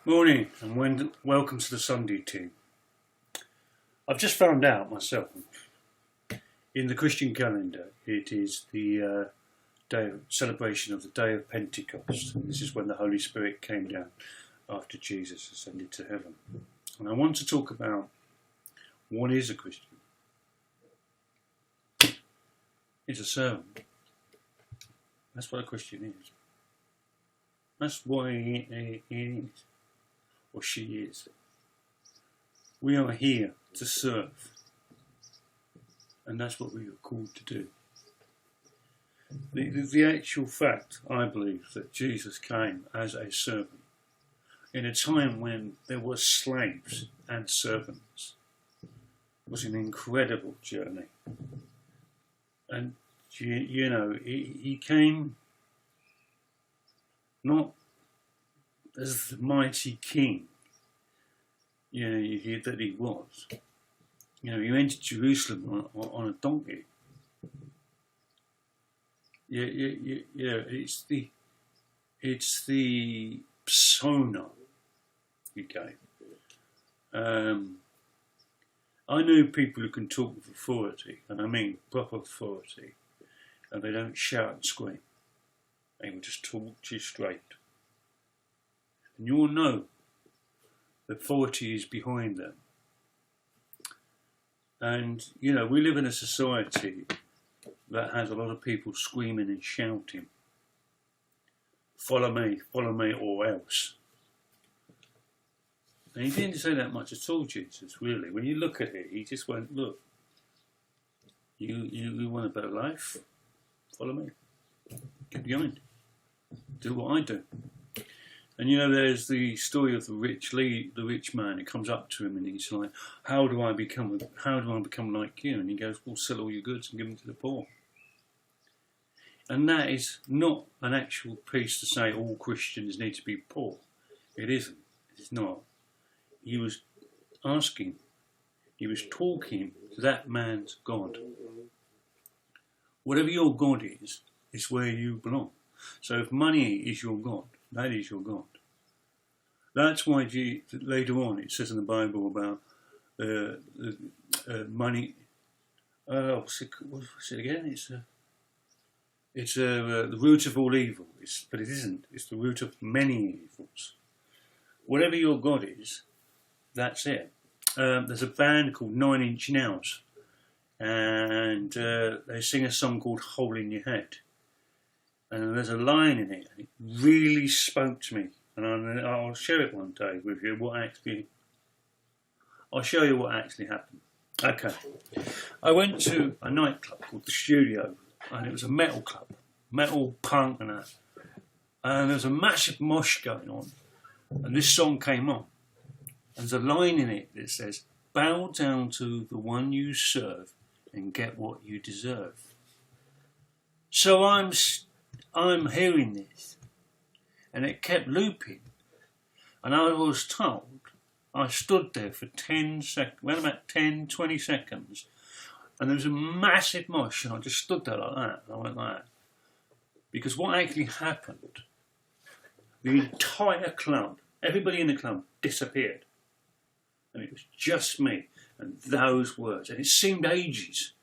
Morning and welcome to the Sunday Ting. I've just found out myself, in the Christian calendar, it is the celebration of the day of Pentecost. And this is when the Holy Spirit came down after Jesus ascended to heaven. And I want to talk about what is a Christian. It's a servant. That's what a Christian is. That's what he is. Or she is. We are here to serve, and that's what we are called to do. The actual fact, I believe, that Jesus came as a servant in a time when there were slaves and servants was an incredible journey. And he came not as the mighty king, that he was. He entered Jerusalem on a donkey. It's the persona he gave. I know people who can talk with authority, and I mean proper authority, and they don't shout and scream. They will just talk to you straight. And you'll know the authority is behind them. And, we live in a society that has a lot of people screaming and shouting, follow me, or else. And he didn't say that much at all, Jesus, really. When you look at it, he just went, look, you want a better life? Follow me. Get behind. Do what I do. And there's the story of the rich man who comes up to him and he's like, how do I become like you? And he goes, well, sell all your goods and give them to the poor. And that is not an actual piece to say all Christians need to be poor. It isn't. It's not. He was talking to that man's God. Whatever your God is where you belong. So if money is your God, that is your God. That's why later on it says in the Bible about money. What's it again? It's the root of all evil. But it isn't. It's the root of many evils. Whatever your God is, that's it. There's a band called 9 Inch Nails, and they sing a song called Hole in Your Head. And there's a line in it, and it really spoke to me. And I'll share it one day with you. I'll show you what actually happened. Okay. I went to a nightclub called The Studio, and it was a metal club, metal, punk and that. And there was a massive mosh going on, and this song came on. And there's a line in it that says, bow down to the one you serve and get what you deserve. So I'm hearing this, and it kept looping, and I was told, I stood there for 10 seconds, well, about 10, 20 seconds, and there was a massive mosh, and I just stood there like that, and I went like that. Because what actually happened, the entire club, everybody in the club disappeared, and it was just me, and those words, and it seemed ages.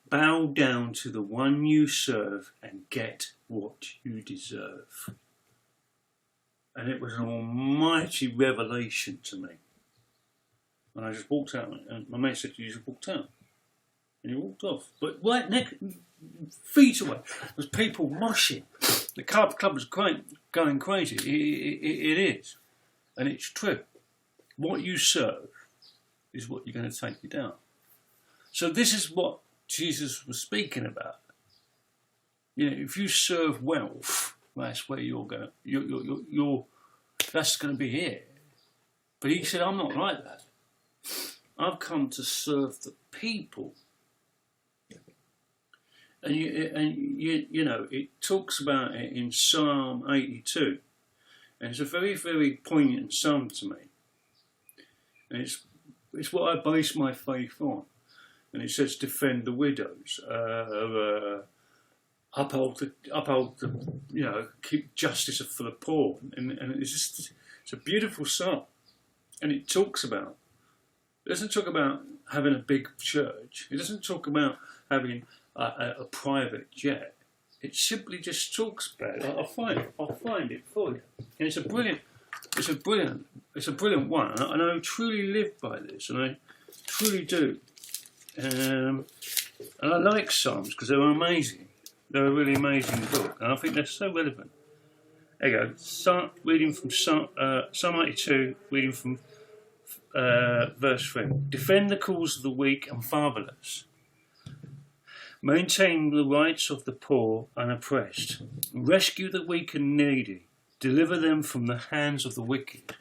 Bow down to the one you serve and get what you deserve. And it was an almighty revelation to me. And I just walked out, and my mate said, you just walked out. And he walked off. But right feet away, there was people moshing. The club was going crazy. It is. And it's true. What you serve is what you're going to take you down. So this is what Jesus was speaking about. If you serve wealth, that's where you're going. That's going to be here. But he said, I'm not like that. I've come to serve the people. And it talks about it in Psalm 82, and it's a very, very poignant psalm to me. And it's what I base my faith on. And it says, defend the widows, uphold the, keep justice for the poor. And it's just It's a beautiful song, and it doesn't talk about having a big church. It doesn't talk about having a private jet. It simply just talks about it. I'll find it for you. And it's a brilliant one. And I truly live by this, and I truly do. And I like Psalms because they're amazing. They're a really amazing book, and I think they're so relevant. There you go. Start reading from Psalm 82, reading from verse 3. Defend the cause of the weak and fatherless. Maintain the rights of the poor and oppressed. Rescue the weak and needy. Deliver them from the hands of the wicked.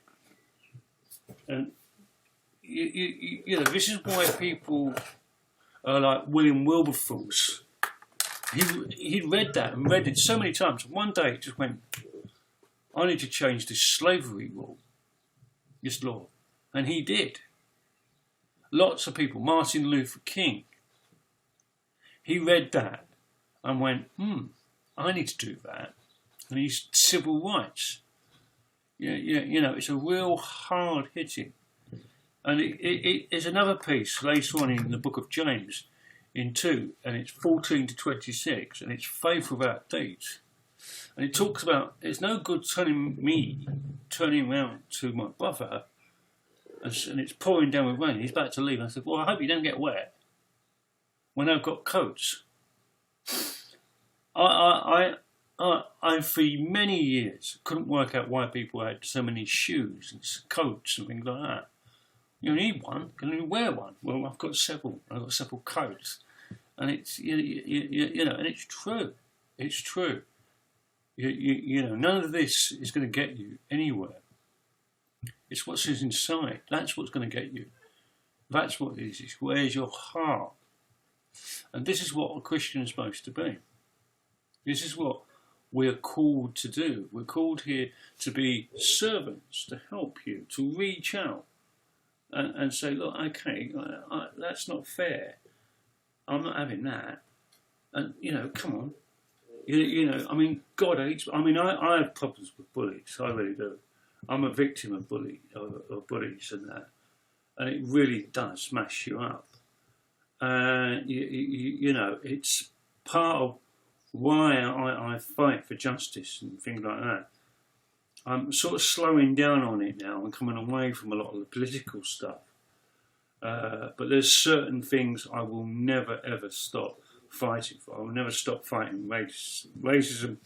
And you know, this is why people are like William Wilberforce. He read that and read it so many times. One day it just went, I need to change this slavery rule, this law. And he did. Lots of people, Martin Luther King, he read that and went, I need to do that. And he's civil rights. You know, it's a real hard hitting. And there's another piece later on in the book of James, in 2, and it's 14 to 26, and it's faith without deeds. And it talks about, it's no good turning around to my brother, and it's pouring down with rain. He's about to leave. And I said, well, I hope you don't get wet when I've got coats. I for many years couldn't work out why people had so many shoes and coats and things like that. You need one, can you wear one? Well, I've got several. I've got several coats, and it's you know, and it's true. It's true. You know, none of this is going to get you anywhere. It's what's inside. That's what's going to get you. That's what it is. It's where's your heart. And this is what a Christian is supposed to be. This is what we're called to do. We're called here to be servants, to help you, to reach out and say, look, okay, that's not fair. I'm not having that. And, you know, come on. You know, I mean, God hates. I mean, I have problems with bullies. I really do. I'm a victim of bullies and that. And it really does smash you up. You know, it's part of why I fight for justice and things like that. I'm sort of slowing down on it now and coming away from a lot of the political stuff. But there's certain things I will never ever stop fighting for. I will never stop fighting racism.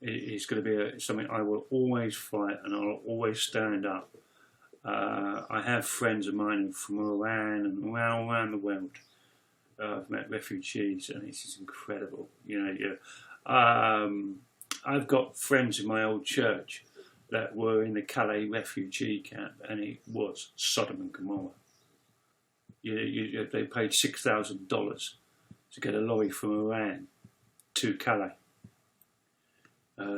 Is going to be something I will always fight, and I'll always stand up. I have friends of mine from Iran and around the world. I've met refugees, and it's just incredible. You know, I've got friends in my old church that were in the Calais refugee camp, and it was Sodom and Gomorrah. They paid $6,000 to get a lorry from Iran to Calais,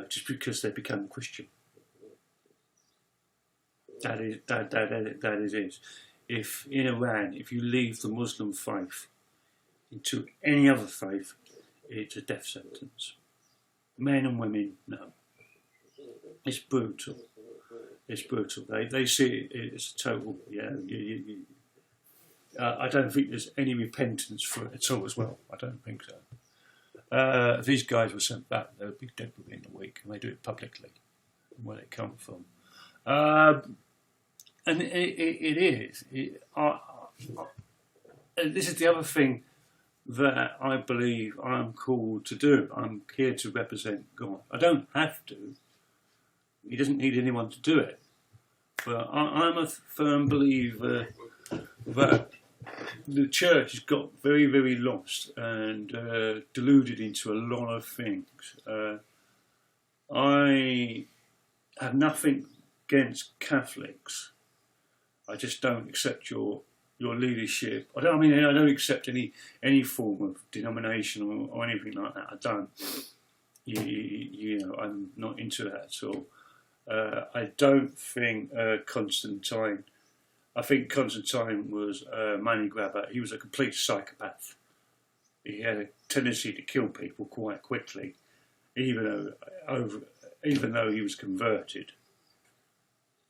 just because they become Christian. That is it. If in Iran, if you leave the Muslim faith into any other faith, it's a death sentence. Men and women, no. It's brutal. It's brutal. They see it as a total, I don't think there's any repentance for it at all as well. I don't think so. If these guys were sent back, they would be dead within a week, and they do it publicly, where they come from. And it is. And this is the other thing that I believe I'm called to do. I'm here to represent God. I don't have to. He doesn't need anyone to do it. But I'm a firm believer that the church has got very, very lost and deluded into a lot of things. I have nothing against Catholics. I just don't accept your leadership. I don't accept any form of denomination or anything like that. I don't. You know, I'm not into that at all. I don't think Constantine. I think Constantine was a money grabber. He was a complete psychopath. He had a tendency to kill people quite quickly, even though he was converted.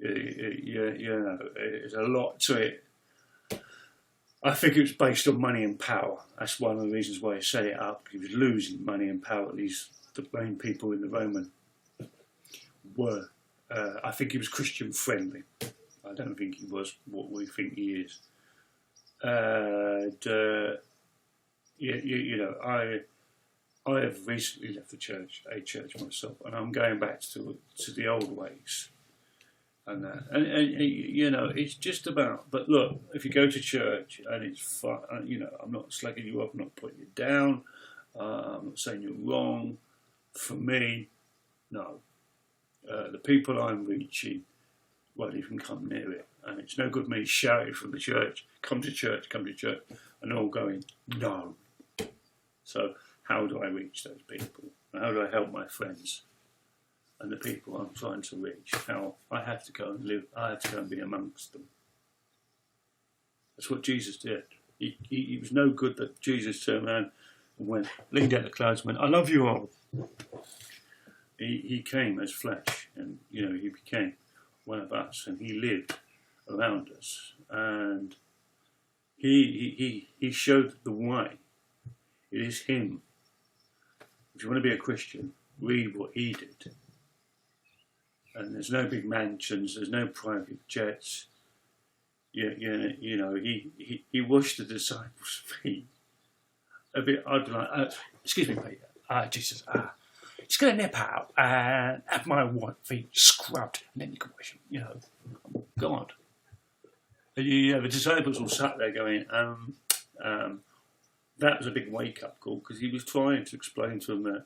There's a lot to it. I think it was based on money and power. That's one of the reasons why he set it up. He was losing money and power. The main people in the Roman were. I think he was Christian friendly. I don't think he was what we think he is. I have recently left a church myself, and I'm going back to the old ways. And that, and it's just about. But look, if you go to church and it's fun, I'm not slagging you up, I'm not putting you down, I'm not saying you're wrong. For me, no. The people I'm reaching won't even come near it, and it's no good me shouting from the church, come to church, and all going no. So how do I reach those people? How do I help my friends? And the people I'm trying to reach, how I have to go and live, I have to go and be amongst them. That's what Jesus did. He was no good that Jesus turned around and went, leaned out the clouds and went, I love you all. He came as flesh, and he became one of us, and he lived around us, and he showed the way. It is him. If you want to be a Christian, read what he did. And there's no big mansions, there's no private jets. He washed the disciples' feet. I'd be like, excuse me, Peter. Jesus, just going to nip out and have my white feet scrubbed, and then you can wash them. God. The disciples all sat there going, that was a big wake-up call, because he was trying to explain to them that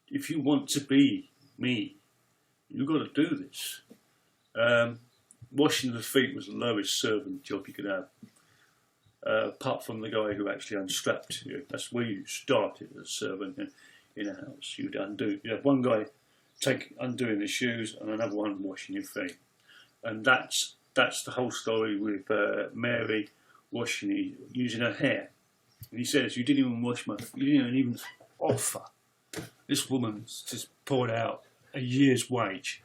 if you want to be me, you've got to do this. Washing the feet was the lowest servant job you could have, apart from the guy who actually unstrapped you. That's where you started as a servant in a house. You'd have one guy undoing the shoes and another one washing your feet. And that's the whole story with Mary using her hair. And he says, you didn't even wash you didn't even offer. This woman's just poured out a year's wage.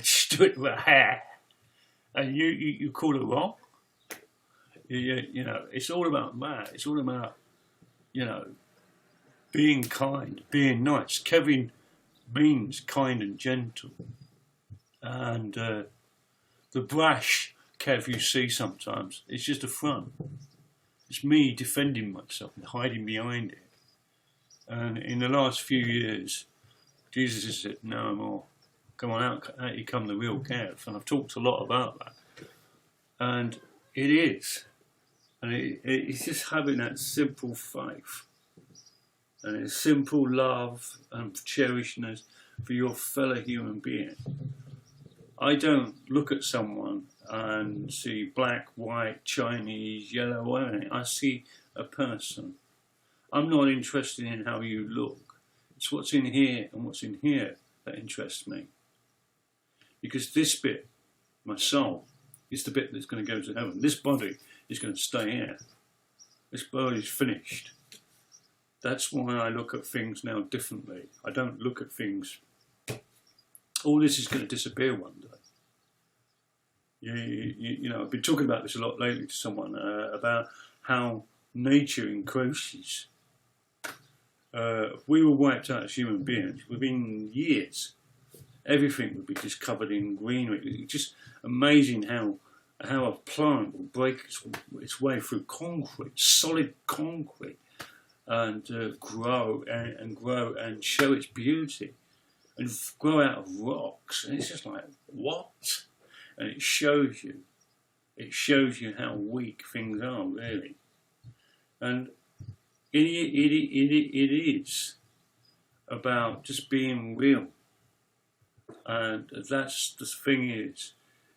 Just do it with her hair. And you call her wrong? It's all about that. It's all about, being kind, being nice. Kevin means kind and gentle. And the brash Kev you see sometimes, it's just a front. It's me defending myself and hiding behind it. And in the last few years, Jesus has said, no more. Come on out you come the real Kev. And I've talked a lot about that. And it is. And it's just having that simple faith. And it's simple love and cherishness for your fellow human being. I don't look at someone and see black, white, Chinese, yellow, whatever. I see a person. I'm not interested in how you look. It's what's in here and what's in here that interests me. Because this bit, my soul, is the bit that's going to go to heaven. This body is going to stay here. This body's finished. That's why I look at things now differently. I don't look at things. All this is going to disappear one day. I've been talking about this a lot lately to someone about how nature encroaches. If we were wiped out as human beings, within years, everything would be just covered in greenery. It's just amazing how a plant will break its way through concrete, solid concrete, and grow and show its beauty, and grow out of rocks. And it's just like, what? And it shows you how weak things are, really. And it is about just being real. And that's the thing is,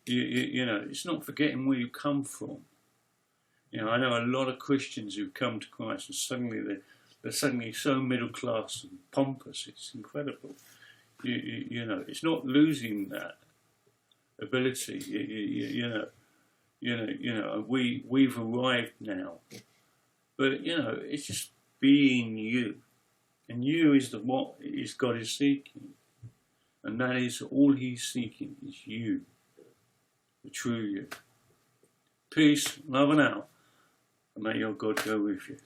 it's not forgetting where you come from. I know a lot of Christians who've come to Christ and suddenly they're suddenly so middle class and pompous. It's incredible. It's not losing that ability. We've arrived now, but it's just being you, and you is what God is seeking. And that is all he's seeking is you, the true you. Peace, love and out, and may your God go with you.